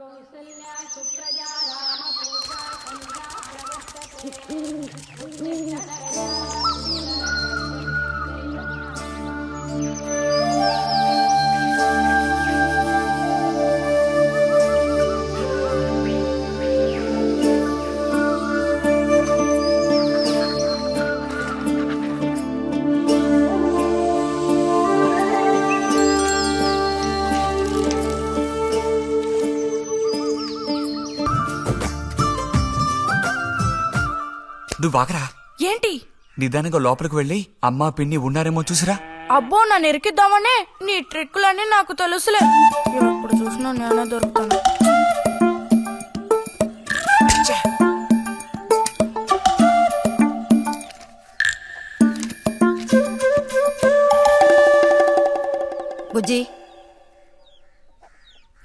కౌసల్యా సుప్రజా రామ పూజా సంధ్యా ప్రవర్తతే నువ్వు వాగరా. ఏంటి? నిదానంగా లోపలికి వెళ్ళి అమ్మా పిన్ని ఉన్నారేమో చూసిరా. అబ్బో నన్ను ఎరికిద్దామనే నీ ట్రిక్కులన్నీ నాకు తెలుసులే. ఎప్పుడు చూసినా నేనే దొరుకుతాను. బుజ్జి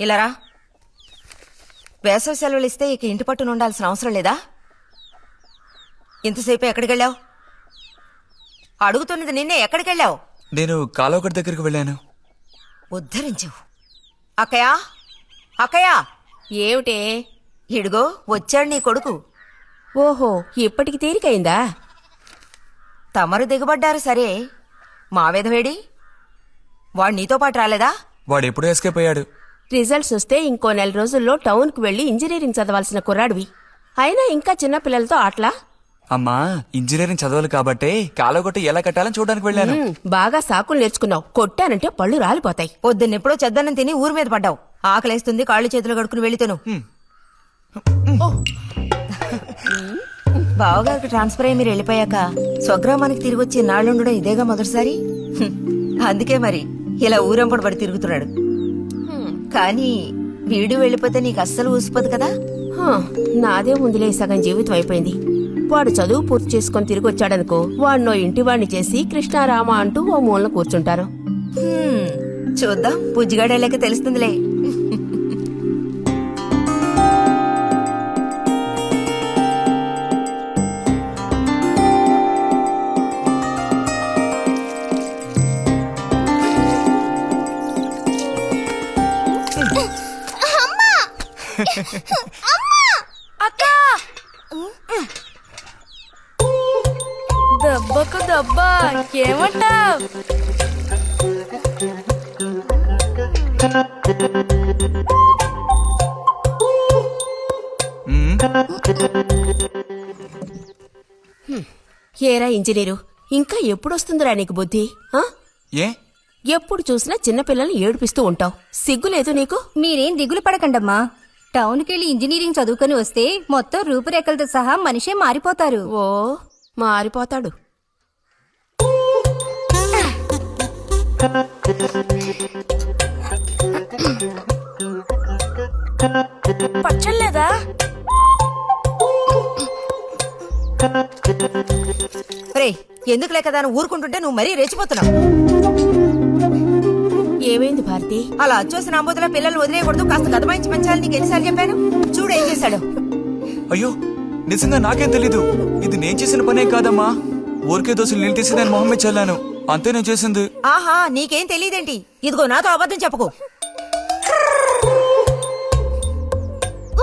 ఇలారా. వేసవి సెలవులు ఇస్తే ఇక ఇంటి పట్టున ఉండాల్సిన అవసరం లేదా? ఇంతసేపు ఎక్కడికెళ్ళావు? అడుగుతున్నది నిన్నే. ఎక్కడికెళ్ళావు? నేను కాలువగడ్డ దగ్గరికి వెళ్ళాను. ఉద్ధరించావు. అక్కయ్యా, అక్కయ్యా. ఏమిటే? ఇడుగో వచ్చాడు నీ కొడుకు. ఓహో, ఇప్పటికి తేలికైందా? తమరు దిగబడ్డారు సరే, మా విధవేడి వాడు నీతో పాటు రాలేదా? వాడు ఎప్పుడూ ఎస్కేప్ అయ్యాడు. రిజల్ట్స్ వస్తే ఇంకో 4 రోజుల్లో టౌన్కు వెళ్లి ఇంజనీరింగ్ చదవాల్సిన కుర్రాడివి. అయినా ఇంకా చిన్న పిల్లలతో ఆటలా? అమ్మా, ఇంజనీరింగ్ చదవాలి కాబట్టే కాలువగట్ట ఎలా కట్టాలని చూడడానికి వెళ్ళాను. బాగా సాకులు నేర్చుకున్నావు. కొట్టానంటే పళ్ళు రాలిపోతాయి. పొద్దున్నెప్పుడో చెద్దన్నం తిని ఊరి మీద పడ్డావు. ఆకలేస్తుంది, కాళ్ళు చేతులు కడుక్కుని వెళ్ళితేను. బావగారికి ట్రాన్స్ఫర్ అయ్యి మీరు వెళ్ళిపోయాక స్వగ్రామానికి తిరిగి వచ్చి నాళ్ళుండడం ఇదేగా మొదటిసారి. అందుకే మరి ఇలా ఊరంపడి పడి తిరుగుతున్నాడు. కానీ వీడు వెళ్ళిపోతే నీకు అస్సలు ఊసిపోదు కదా. నాదే ముందులే సగం జీవితం అయిపోయింది. వాడు చదువు పూర్తి చేసుకుని తిరిగి వచ్చాడనుకో, వాడినో ఇంటి వాడిని చేసి కృష్ణారామ అంటూ ఓ మూలన కూర్చుంటారు. చూద్దాం, బుజ్జిగాడేలేక తెలుస్తుందిలే. అక్క దెబ్బకు దెబ్బ ఏమంటావ్? ఏరా ఇంజనీరు, ఇంకా ఎప్పుడొస్తుందిరా నీకు బుద్ధి? ఏ ఎప్పుడు చూసినా చిన్నపిల్లల్ని ఏడిపిస్తూ ఉంటావు. సిగ్గులేదు నీకు? మీరేం దిగులు పడకండమ్మా. టౌన్కెళ్ళి ఇంజనీరింగ్ చదువుకొని వస్తే మొత్తం రూపురేఖలతో సహా మనిషే మారిపోతారు. ఓ, మారిపోతాడు. పచ్చలేదా? రే, ఎందుకు లేకదా ఊరుకుంటుంటే నువ్వు మరీ రెచ్చిపోతున్నావు. ఏమైంది భారతి? అలా అచ్చోసిన అంబోతుల పిల్లలు వదిలేయకూడదు, కాస్త గదమాయించి పెంచాలని నీకు ఎన్నిసార్లు చెప్పాను? చూడు ఏం చేశాడు. అయ్యో, నిజంగా నాకేం తెలీదు. ఇది నేను చేసిన పనే కాదమ్మా. ఊరికే దోశలు నేను తీసి దాన్ని మొహమ్మే చల్లాను, అంతే నేను చేసింది. ఆహా, నీకేం తెలియదేంటి? ఇదిగో నాతో అబద్ధం చెప్పకు.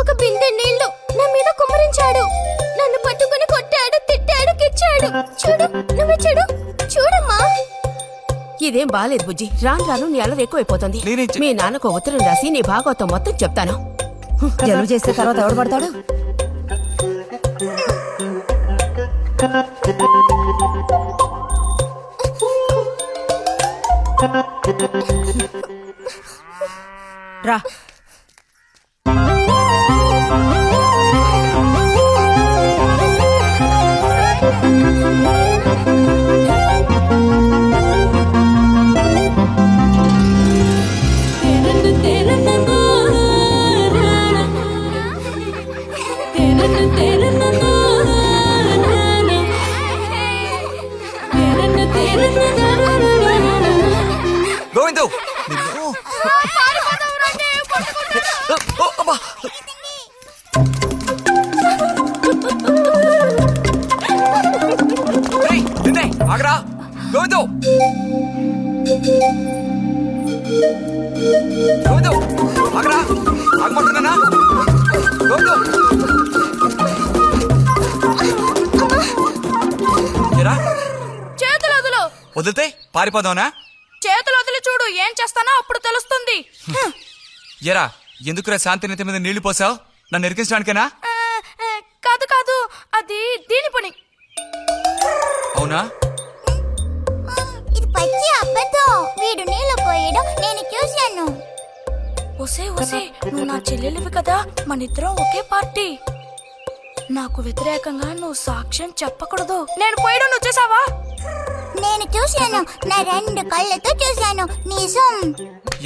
ఒక బిందె నీళ్లు నా మీద కుమ్మరించాడు. నన్ను పట్టుకుని కొట్టాడు, తిట్టాడు, కిచ్చాడు. చూడు, నువ్వు చూడు, చూడమ్మా. ఇదేం బాలేదు బుజ్జి. రాను రాను నీ అల్లరి ఎక్కువైపోతుంది. మీ నాన్నకు ఉత్తరం రాసి నీ భాగవతం మొత్తం చెప్తాను. జలుబు చేస్తే తర్వాత ఎవడు పడతాడు? రా. గోవిందు, ఆగరా. గోవిందు, గోవిందు ఆగరా ఆగమంటున్నానా గోకు. ఎరా చేతులు వదులు. వదిలితే పారిపోదావునా? చేతులు వదిలి చూడు, ఏం చేస్తానో అప్పుడు తెలుస్తుంది. ఎరా ఎందుకురా శాంతి నెత్తి మీద నీళ్లు పోసావు? నన్ను ఎరికించడానికేనా? కాదు కాదు, అది దీని పని. అవునా? ఇది పచ్చి అబద్ధం. వీడు నీళ్ళు పోయడం నేను చూశాను. ఒసే ఒసే, నువ్వు నా చెల్లెలివి కదా, మనిద్దరం ఒకే పార్టీ. నాకు వ్యతిరేకంగా నువ్వు సాక్ష్యం చెప్పకూడదు. నేను పోయడం నువ్వు చేసావా? నేను చూశాను, నా 2 కళ్ళతో చూశాను. నిజం.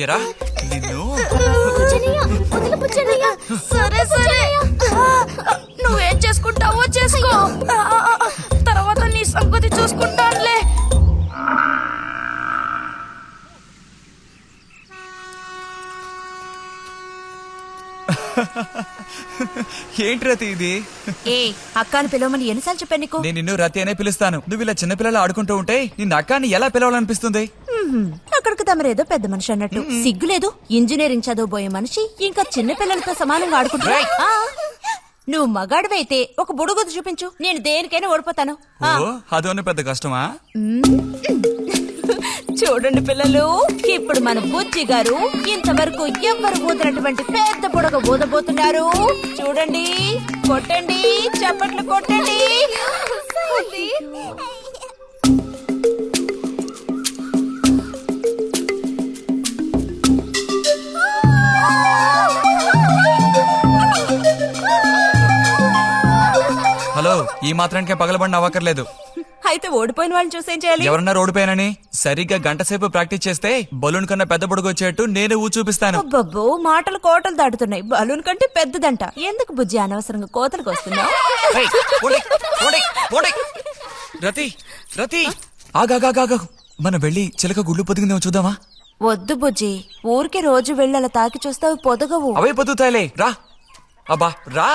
ఎరా నిన్ను సరే సరే, నువ్వేం చేసుకుంటావో చేసుకో. తర్వాత నీ సంగతి చూసుకుంటానులే. ఏంటి రతి ఇది? ఏ అక్కాని పిలవమని ఎన్నిసార్లు చెప్పాను నీకు? నేను నిన్ను రతి అనే పిలుస్తాను. నువ్వు ఇలా చిన్నపిల్లలు ఆడుకుంటూ ఉంటే నిన్న అక్కాన్ని ఎలా పిలవాలనిపిస్తుంది? అక్కడికి తమరేదో పెద్ద మనిషి అన్నట్టు. సిగ్గులేదు? ఇంజనీరింగ్ చదవబోయే మనిషి ఇంకా చిన్న పిల్లలతో సమానంగా ఆడుకుంటా. నువ్వు మగాడివైతే ఒక బుడుగుద్దు చూపించు, నేను దేనికైనా ఓడిపోతాను. ఓ అదోనే పెద్ద కష్టమా? చూడండి పిల్లలు, ఇప్పుడు మన బుజ్జి గారు ఇంతవరకు ఎవ్వరు ఊదినటువంటి పెద్ద బుడగ ఊదబోతున్నారు. చూడండి, కొట్టండి, చప్పట్లు కొట్టండి. హలో, ఈ మాత్రానికే పగలబడిన అవ్వకర్లేదు. అయితే ఓడిపోయిన వాళ్ళని చూసేం చేయాలి? ఎవరన్నా ఓడిపోయానని సరిగ్గా గంట సేపు ప్రాక్టీస్ చేస్తే బలూన్ కన్నా పెద్ద బుడుగు వచ్చేట్టు నేనే ఊ చూపిస్తాను. అబ్బబ్బో, మాటలు కోటలు దాటుతున్నాయి. బలూన్ కంటే పెద్దదంట. ఎందుకు బుజ్జి అనవసరంగా కోతలకు వస్తున్నావు? ఏయ్, పోండి, పోండి, పోండి. రతి రతి ఆగాగాగా, మనం వెళ్ళి చిలక గుళ్ళు పొదిగిందేమో చూద్దామా? వద్దు బుజ్జి, ఊరికే రోజు వెళ్ళి అలా తాకి చూస్తావు, పొదగవు. అవే పొద్దుతాయిలే, రా. అబ్బా రా.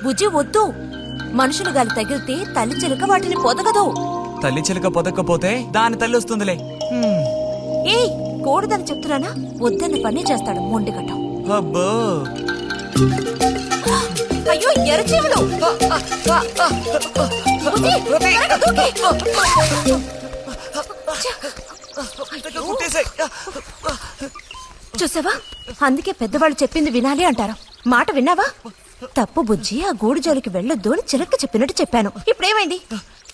బుజ్జి వద్దు, మనుషులు గాలి తగిలితే తల్లి చిలుక వాటిని పొదగదు. తల్లి చిలక పొదక్కపోతే దాని తల్లి వస్తుందిలే. ఏయ్, కూడదని చెప్తున్నానా? వద్దన్న పని చేస్తాడు మొండిగట్టం. అబ్బో, అయ్యో ఎర్రచీవులు! బుజ్జి, త్వరగా దూకి. కుట్టేసాయి. చూసావా, అందుకే పెద్దవాళ్ళు చెప్పింది వినాలి అంటారు. మాట విన్నావా? తప్పు బుజ్జి, ఆ గూడు జోలికి వెళ్ళొద్దు అని చిలక చెప్పినట్టు చెప్పాను. ఇప్పుడేమైంది?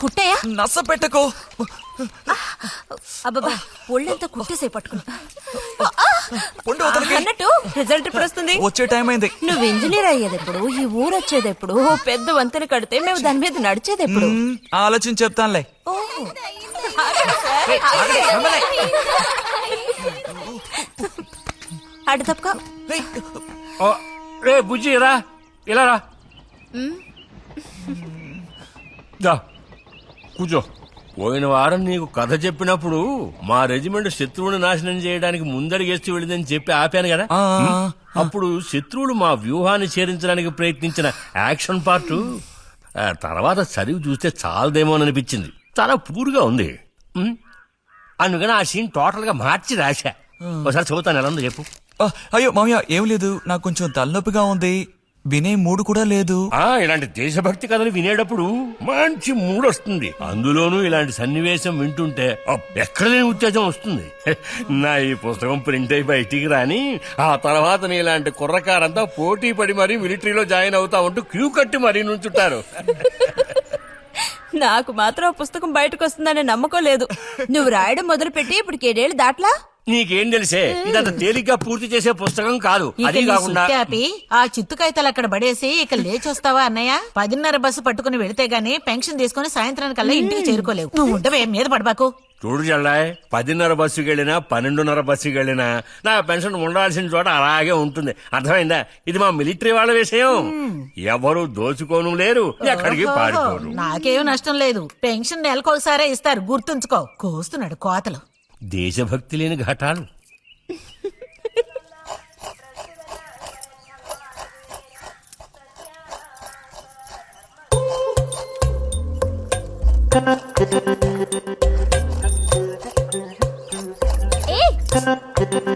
కుట్టాయా? నస పెట్టకో. అబ్బబ్బా, ఒళ్ళంతా కుట్టేసే పట్టుకున్నా. పొండి వదలకి. అన్నట్టు రిజల్ట్ ఇప్పుడు వస్తుంది. వచ్చే టైం అయింది. నువ్వు ఇంజనీర్ అయ్యేదెప్పుడు? ఈ ఊరు వచ్చేదెప్పుడు? ఓ పెద్ద వంతెన కడితే మేము దాని మీద నడిచేదెప్పుడు? ఆలోచించి చెప్తానులే. అడు తప్పక. రే బుజ్జి రా, ఇలా రా. దా, కూర్చో. పోయిన వారం నీకు కథ చెప్పినప్పుడు మా రెజిమెంట్ శత్రువుని నాశనం చేయడానికి ముందడిగేస్తూ వెళ్ళిందని చెప్పి ఆపాను కదా. అప్పుడు శత్రువులు మా వ్యూహాన్ని చేరించడానికి ప్రయత్నించిన యాక్షన్ పార్ట్ తర్వాత చదివి చూస్తే చాలదేమోననిపించింది. చాలా పూర్గా ఉంది. అందుకని ఆ సీన్ టోటల్ గా మార్చి రాశా. ఒకసారి చదువుతాను, ఎలా ఉందో చెప్పు. అయ్యో మామయ్య, ఏం లేదు, నాకు కొంచెం తలనొప్పిగా ఉంది. వినే మూడు కూడా లేదు. ఇలాంటి దేశభక్తి కథలు వినేటప్పుడు మంచి మూడ్ వస్తుంది. అందులోనూ ఇలాంటి సన్నివేశం వింటుంటే ఎక్కడ లేని ఉత్తేజం వస్తుంది. నా ఈ పుస్తకం ప్రింట్ అయి బయటికి రాని ఆ తర్వాత నీ ఇలాంటి కుర్రకారంతా పోటీ పడి మరీ మిలిటరీలో జాయిన్ అవుతా ఉంటూ క్యూ కట్టి మరీ నుంచుంటారు. నాకు మాత్రం ఆ పుస్తకం బయటకు వస్తుందనే నమ్మకం లేదు. నువ్వు రాయడం మొదలుపెట్టి ఇప్పుడు 7 ఏళ్ళు దాట్లా. నీకేం తెలిసే, ఇదంత తేలిగ్గా పూర్తి చేసే పుస్తకం కాదు. అది కాకుండా ఆ చిత్తు కాగితాలు అక్కడ పడేసి ఇక లేచొస్తావా అన్నయ్య? 10:30 బస్సు పట్టుకుని వెళితే గానీ పెన్షన్ తీసుకుని సాయంత్రానికల్లా ఇంటికి చేరుకోలేవు. నువ్వు ఉండవే, మీద పడబాకు. చూడు జల్లాయ్, 10:30 బస్సుకి వెళ్ళినా 12:30 బస్సుకి వెళ్ళినా నా పెన్షన్ ఉండాల్సిన చోట అలాగే ఉంటుంది. అర్థమైందా? ఇది మా మిలిటరీ వాళ్ళ విషయం. ఎవరు దోచుకోను లేరు, ఎక్కడికి పారిపోరు. నాకేం నష్టం లేదు. పెన్షన్ నెలకొకసారే ఇస్తారు, గుర్తుంచుకో. కోస్తున్నాడు కోతలు. దేశభక్తి లేని ఘటాలు. ఏ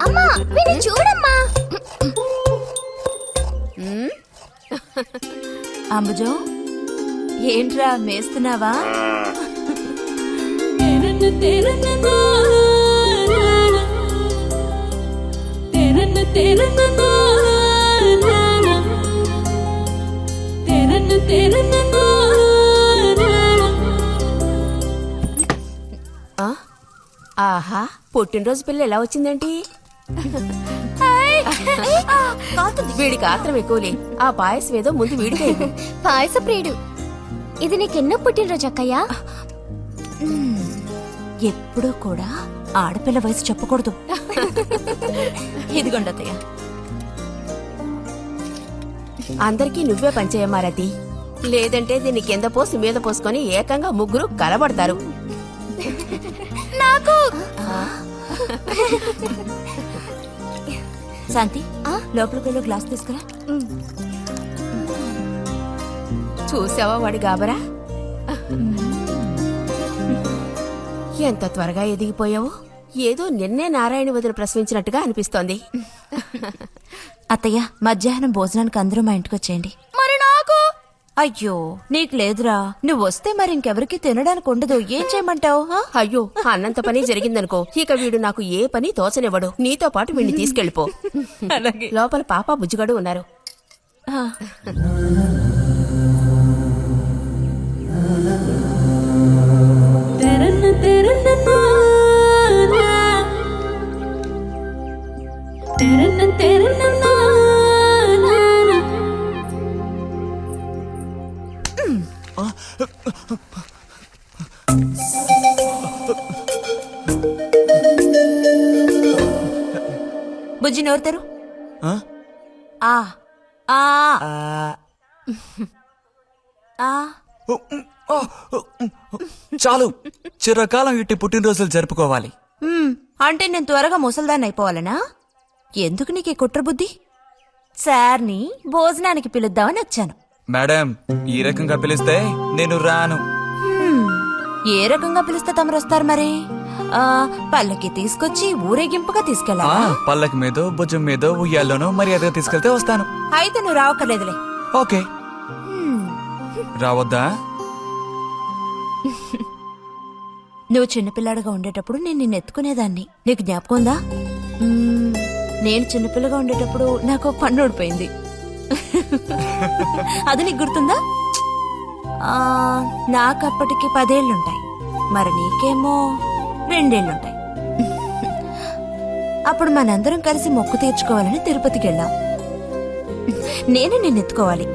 అమ్మా వీడిని చూడమ్మా. అంబుజం ఏంట్రా మేస్తున్నావా? ఆ? ఆహా, పుట్టినరోజు పిల్ల ఎలా వచ్చిందేంటి? వీడికి ఆత్రం ఎక్కువలే. ఆ పాయసం ఏదో ముందు వీడికే. పాయస ప్రియుడు. ఇది నీకెన్నో పుట్టినరోజు అక్కయ్యా? ఎప్పుడూ కూడా ఆడపిల్ల వయసు చెప్పకూడదు. ఇదిగోండి అత్తయ్య. అందరికీ నువ్వే పంచేయమారతి, లేదంటే దీన్ని కింద పోసి మీద పోసుకొని ఏకంగా ముగ్గురు కలబడతారు. నాకు శాంతి లోపలికి వెళ్ళి గ్లాస్ తీసుకురా. చూసావా వాడి గాబరా? ఎంత త్వరగా ఎదిగిపోయావు. ఏదో నిన్నే నారాయణ వదిన ప్రసవించినట్టుగా అనిపిస్తోంది. అత్తయ్య మధ్యాహ్నం భోజనానికి అందరూ మా ఇంటికి వచ్చేయండి. మరి నాకు అయ్యో నీకు లేదురా, నువ్వు వస్తే మరి ఇంకెవరికి తినడానికి ఉండదు. ఏం చేయమంటావు? అయ్యో, అన్నంత పని జరిగిందనుకో, ఇక వీడు నాకు ఏ పని తోచనివ్వడు. నీతో పాటు వీడిని తీసుకెళ్లిపో. లోపల పాప బుజ్జిగాడు ఉన్నారు. బుజ్జి నోరు తెరు. ఆ? ఆ ఆ ఆ చాలు, చిరకాలం ఇట్టి పుట్టినరోజులు జరుపుకోవాలి. అంటే నేను త్వరగా ముసల్దాన్ని అయిపోవాలనా? ఎందుకు నీకు ఈ కుట్ర బుద్ధి? సార్ని భోజనానికి పిలుద్దామని వచ్చాను. మేడం, ఈ రకంగా పిలిస్తే నేను రాను. ఏ రకంగా పిలిస్తే తమరు వస్తారు మరి? పల్లకి తీసుకొచ్చి ఊరేగింపుగా తీసుకెళ్ళా? పల్లకి మీదో భుజం మీదో ఉయ్యాల్లోనో మర్యాదగా తీసుకెళ్తే వస్తాను. అయితే నువ్వు రావక్కర్లేదులే. ఓకే. రావద్దా? నువ్వు చిన్నపిల్లాడిగా ఉండేటప్పుడు నేను నిన్ను ఎత్తుకునేదాన్ని. నీకు జ్ఞాపకం ఉందా? నేను చిన్నపిల్లగా ఉండేటప్పుడు నాకు పన్ను ఊడిపోయింది. అది నీకు గుర్తుందా? నాకప్పటికి 10 ఏళ్లుంటాయి, మరి నీకేమో 2 ఏళ్లుంటాయి. అప్పుడు మనందరం కలిసి మొక్కు తీర్చుకోవాలని తిరుపతికి వెళ్ళాం. నేను నిన్ను ఎత్తుకోవాలి.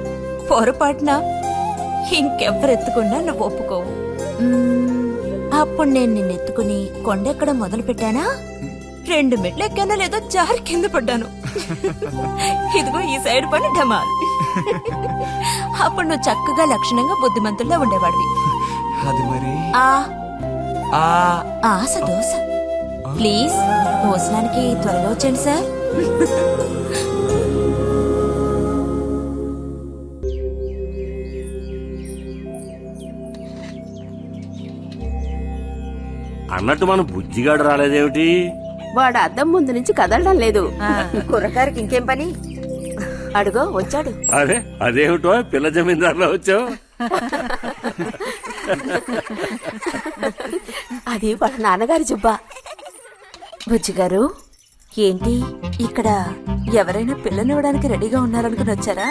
పొరపాటున ఇంకెవ్వరెత్తుకున్నా నువ్వు ఒప్పుకోవు. అప్పుడు నేను నిన్ను ఎత్తుకుని కొండెక్కడం మొదలు పెట్టానా, 2 మెట్లు ఎక్కానో లేదో జారి కింద పడ్డాను. ఇదిగో ఈ సైడ్ పని ఢమాల్. అప్పుడు నువ్వు చక్కగా లక్షణంగా బుద్ధిమంతుల్లా ఉండేవాడివి. అది మరి ఆశ దోశ. ప్లీజ్ భోజనానికి త్వరగా వచ్చండి సార్. అన్నట్టు మన బుజ్జిగాడు రాలేదేమిటి? వాడు అద్దం ముందు నుంచి కదలడం లేదు. కుర్రకారికి ఇంకేం పని? అడుగో వచ్చాడు. అరే అదేమిటో పిల్ల జమీందారులో వచ్చావు? అది వాళ్ళ నాన్నగారి జుబ్బా. బుజ్జిగారు ఏంటి ఇక్కడ ఎవరైనా పిల్లనివ్వడానికి రెడీగా ఉన్నారనుకుని వచ్చారా?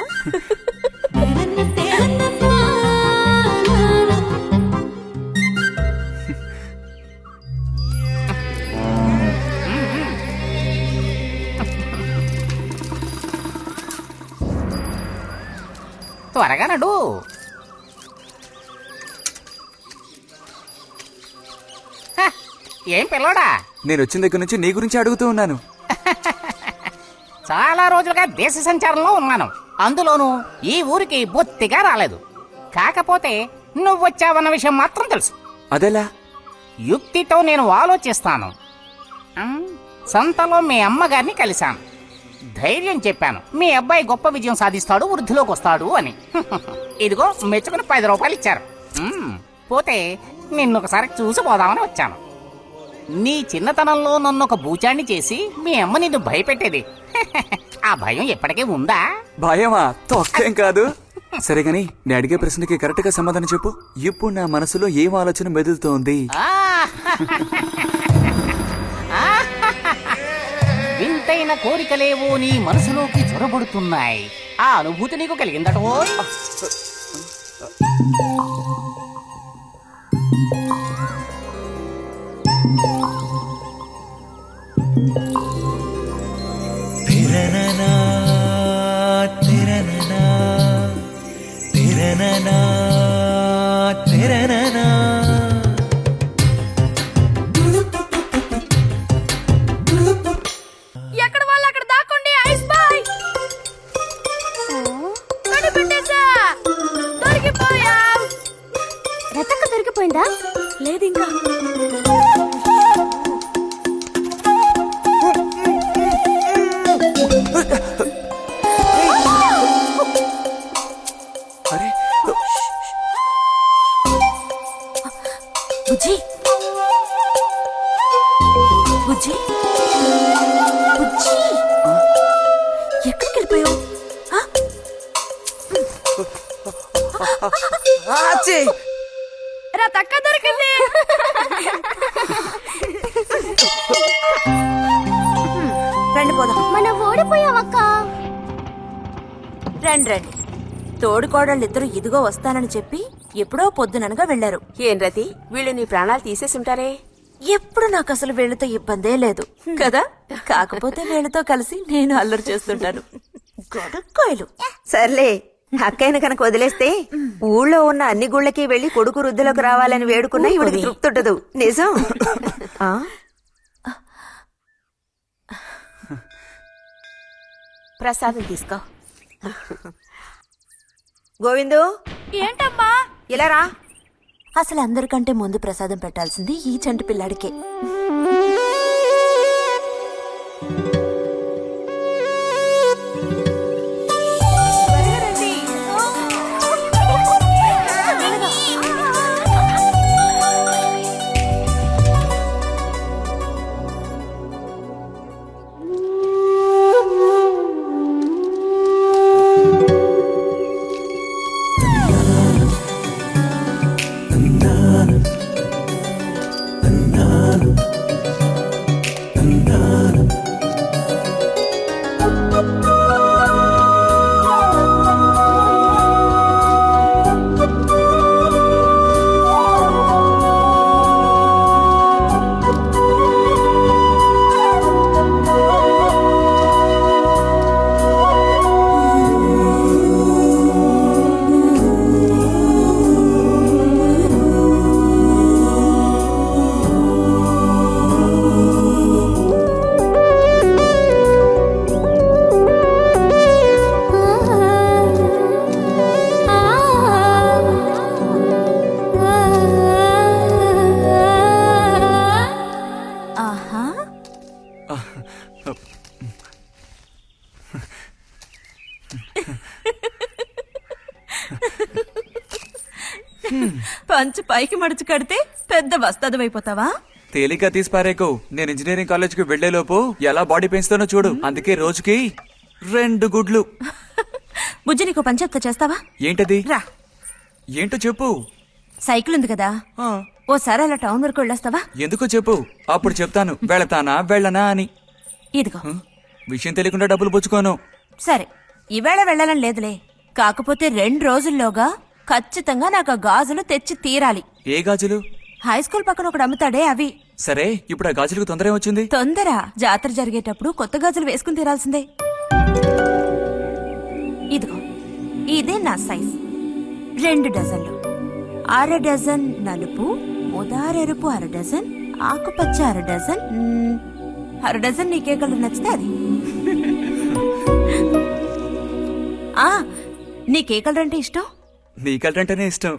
త్వరగా నడు. ఏం పిల్లోడా, నేను వచ్చిన దగ్గర నుంచి నీ గురించి అడుగుతూ ఉన్నాను. చాలా రోజులుగా దేశ సంచారంలో ఉన్నాను. అందులోనూ ఈ ఊరికి బొత్తిగా రాలేదు. కాకపోతే నువ్వు వచ్చావన్న విషయం మాత్రం తెలుసు. అదెలా? యుక్తితో నేను ఆలోచిస్తాను. సంతలో మీ అమ్మగారిని కలిశాను. ధైర్యం చెప్పాను, మీ అబ్బాయి గొప్ప విజయం సాధిస్తాడు, వృద్ధిలోకి వస్తాడు అని. ఇదిగో మెచ్చుకుని 10 రూపాయలు ఇచ్చారు. పోతే నిన్నొకసారి చూసిపోదామని వచ్చాను. నీ చిన్నతనంలో నన్ను ఒక బూచాన్ని చేసి మీ అమ్మ నిన్ను భయపెట్టేది. ఆ భయం ఎప్పటికీ ఉందా? భయమా? తొక్కేం కాదు. సరే గాని నేను అడిగే ప్రశ్నకి కరెక్ట్ గా సమాధానం చెప్పు. ఇప్పుడు నా మనసులో ఏం ఆలోచన మెదులుతోంది? ఆ! వింతైన కోరికలేవో నీ మనసులోకి చొరబడుతున్నాయి. ఆ అనుభూతి నీకు కలిగిందటో? ఎక్కడ వాళ్ళు అక్కడ దాక్కోండి. Ice boy కనిపెట్టేశా. దొరికిపోయా. రతక్క దొరికిపోయిందా? లేదు ఇంకా. అరే బుజ్జి బుజ్జి బుజ్జి ఎక్కడికి వెళ్ళిపోయావు? రతక్క దొరికింది. రండి పోదాం. మనం ఓడిపోయావక్క. రండి రండి. తోడుకోడళ్ళిద్దరూ ఇదిగో వస్తానని చెప్పి ఎప్పుడో పొద్దుననగా వెళ్లారు. ఏం రతి, వీళ్ళు నీ ప్రాణాలు తీసేసి ఉంటారే. ఎప్పుడు నాకు అసలు వీళ్ళతో ఇబ్బందే లేదు కదా. కాకపోతే వీళ్ళతో కలిసి నేను అల్లరి చేస్తుంటాను. గొడక్కోయలు. సర్లే, అక్కయ్యను కనుక వదిలేస్తే ఊళ్ళో ఉన్న అన్ని గుళ్ళకి వెళ్లి కొడుకు వృద్ధిలోకి రావాలని వేడుకున్నా ఇవిడికి తృప్తి ఉండదు. నిజం. ఆ? ప్రసాదం తీసుకో. గోవిందు, ఏంటమ్మా? ఇలా రా. అసలు అందరికంటే ముందు ప్రసాదం పెట్టాల్సింది ఈ చంటి పిల్లాడికే. పంచు పైకి మడుచు కడితే పెద్ద వస్తాదమైపోతావా? తేలిక తీసి పారేకు. నేను ఇంజనీరింగ్ కాలేజ్ కి వెళ్లేలోపు ఎలా బాడీ పెంచుతానో చూడు. అందుకే రోజుకి 2 గుడ్లు. బుజ్జి నీకు పని చెప్తా, చేస్తావా? ఏంటది? రా. ఏంటో చెప్పు. సైకిల్ ఉంది కదా, ఆ, ఓసారి అలా టౌన్ వరకు వెళ్ళొస్తావా? ఎందుకో చెప్పు, అప్పుడు చెప్తాను వెళతానా వెళ్ళనా అని. ఇదిగో. విషయం తెలియకుండా డబ్బులు పుచ్చుకోను. సరే, ఈవేళ వెళ్ళాలని లేదులే. కాకపోతే 2 రోజుల్లోగా ఖచ్చితంగా నాకు ఆ గాజులు తెచ్చి తీరాలి. ఏ గాజులు? హై స్కూల్ పక్కన ఒకడు అమ్ముతాడే అవి. సరే, ఇప్పుడు ఆ గాజులకు తొందర ఏమొచ్చింది? తొందర జాతర జరిగేటప్పుడు కొత్త గాజులు వేసుకుని తీరాల్సిందే. ఇదిగో, ఇదే నా సైజ్. 2 డజన్లు. 1/2 డజన్ నలుపు, ఉదారెరుపు 1/2 డజన్, ఆకుపచ్చ 1/2 డజన్. 1/2 డజన్ నీకే కలర్ నచ్చితే అది. నీకే కలర్ అంటే ఇష్టం? నీ కలర్ అంటేనే ఇష్టం.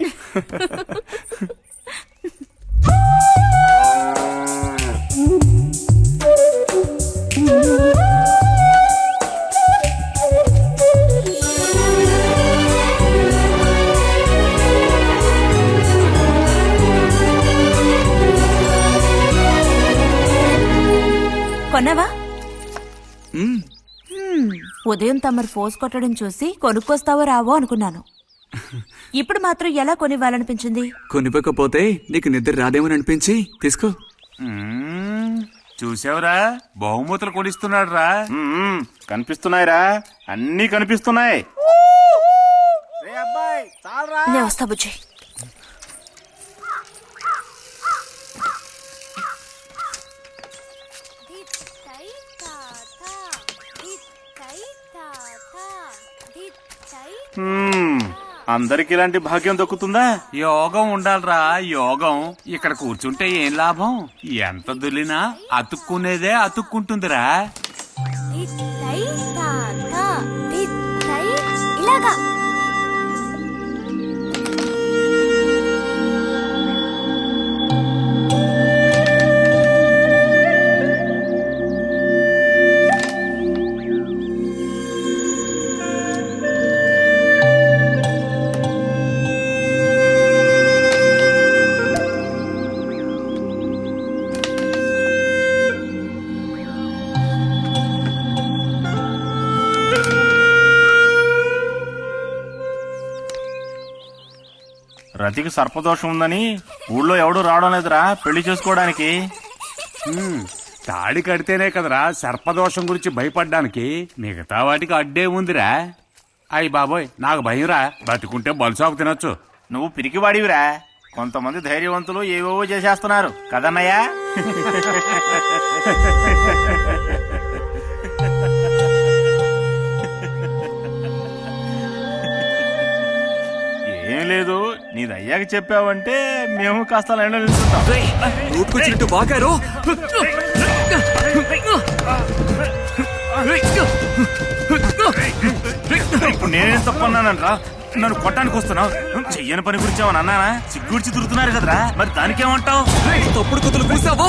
కొన్నావా మ్మ్. ఉదయం తమరు ఫోర్స్ కొట్టడం చూసి కొనుక్కొస్తావో రావో అనుకున్నాను. ఇప్పుడు మాత్రం ఎలా కొనివ్వాలనిపించింది? కొనిపోకపోతే నీకు నిద్ర రాదేమని అనిపించి తీసుకో. చూసావురా బహుమతులు కొనిస్తున్నాడు రా. కనిపిస్తున్నాయిరా, అన్నీ కనిపిస్తున్నాయి. నేను వస్తా బుజ్జి. అందరికి ఇలాంటి భాగ్యం దక్కుతుందా? యోగం ఉండాలిరా, యోగం. ఇక్కడ కూర్చుంటే ఏం లాభం? ఎంత దులినా అతుక్కునేదే అతుక్కుంటుందిరా. ఇలాగా రతికి సర్పదోషం ఉందని ఊళ్ళో ఎవడూ రావడం లేదురా పెళ్లి చేసుకోవడానికి. తాడి కడితేనే కదరా సర్పదోషం గురించి భయపడ్డానికి, మిగతా వాటికి అడ్డే ఉందిరా. అయ్యి బాబోయ్, నాకు భయంరా. బతుకుంటే బలుసాకు తినొచ్చు. నువ్వు పిరికివాడివిరా. కొంతమంది ధైర్యవంతులు ఏవేవో చేసేస్తున్నారు కదన్నయ్యా. ఏం లేదు, నీది అయ్యాక చెప్పావంటే మేము కాస్త లైన్లో నిలుచుంటాం. నోటుకొచ్చినట్టు బాగారు. ఇప్పుడు నేనేం తప్పన్నానంట్రా? నన్ను కొట్టడానికి వస్తున్నావు. చెయ్యని పని గురించి ఏమన్నా అన్నానా? సిగ్గుడిచి తిరుగుతున్నారు కదరా, మరి దానికేమంటావు? తప్పుడు కుతులు కూసావో.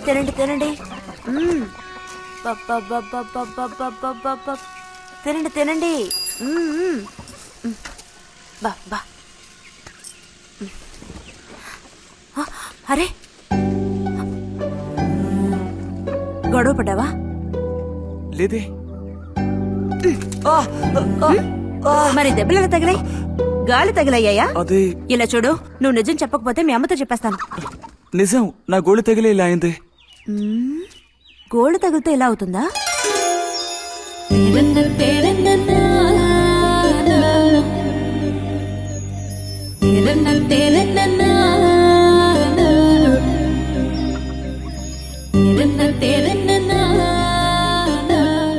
తినండి తినండి. తినండి తినండి. బా బా. అరే, గొడవ పడ్డావా? లేదే. మరి దెబ్బలు ఎలా తగిలాయి? గాలి తగిలయ్యాయా? అదే. ఇలా చూడు, నువ్వు నిజం చెప్పకపోతే మీ అమ్మతో చెప్పేస్తాను. నిజం, నా గోళ్ళు తగిలే ఇలా అయింది. గోళ్ళు తగిలితే ఇలా అవుతుందా?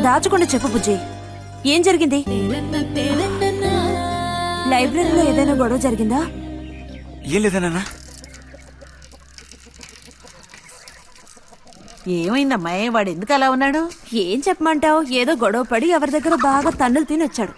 దాచకుండా చెప్పు బుజ్జి, ఏం జరిగింది? లైబ్రరీలో ఏదైనా గొడవ జరిగిందా? ఏం లేదన్నా. ఏమైందమ్మా, వాడు ఎందుకు అలా ఉన్నాడు? ఏం చెప్పమంటావు, ఏదో గొడవ పడి ఎవరి దగ్గర బాగా తన్నులు తిని వచ్చాడు.